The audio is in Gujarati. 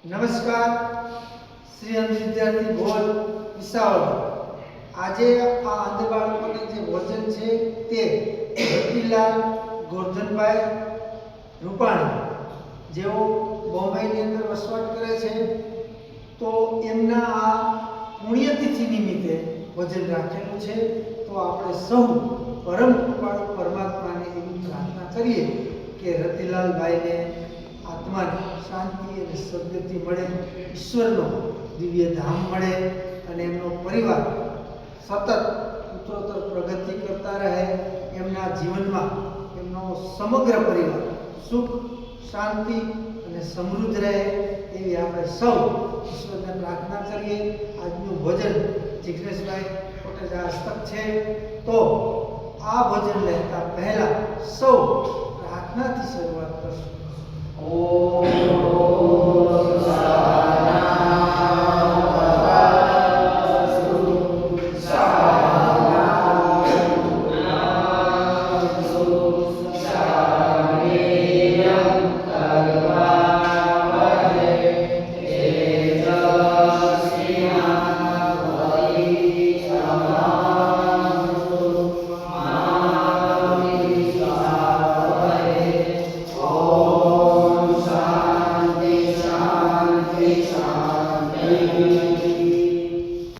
નમસ્કાર, શ્રી અંધ વિદ્યાર્થી ભોજ વિસાવળ. આજે આ અંધ બાળકોને જે ભોજન છે તે રતિલાલ ગોરધનભાઈ રૂપાણી જેઓ બોમ્બેની અંદર વસવાટ કરે છે, તો એમના આ પુણ્યતિથિ નિમિત્તે ભોજન રાખેલું છે. તો આપણે સૌ પરમ કૃપાળુ પરમાત્માને એવી પ્રાર્થના કરીએ કે રતિલાલભાઈને આત્માને શાંતિ અને સદગતિ મળે, ઈશ્વરનો દિવ્ય ધામ મળે અને એમનો પરિવાર સતત ઉત્તરોત્તર પ્રગતિ કરતા રહે. એમના જીવનમાં એમનો સમગ્ર પરિવાર સુખ, શાંતિ અને સમૃદ્ધ રહે એવી આપણે સૌ ઈશ્વરને પ્રાર્થના કરીએ. આજનું ભોજન જિગ્નેશભાઈ કોટેજા હસ્તક છે, તો આ ભોજન લેતા પહેલા સૌ પ્રાર્થનાથી શરૂઆત કરશું. ઓમ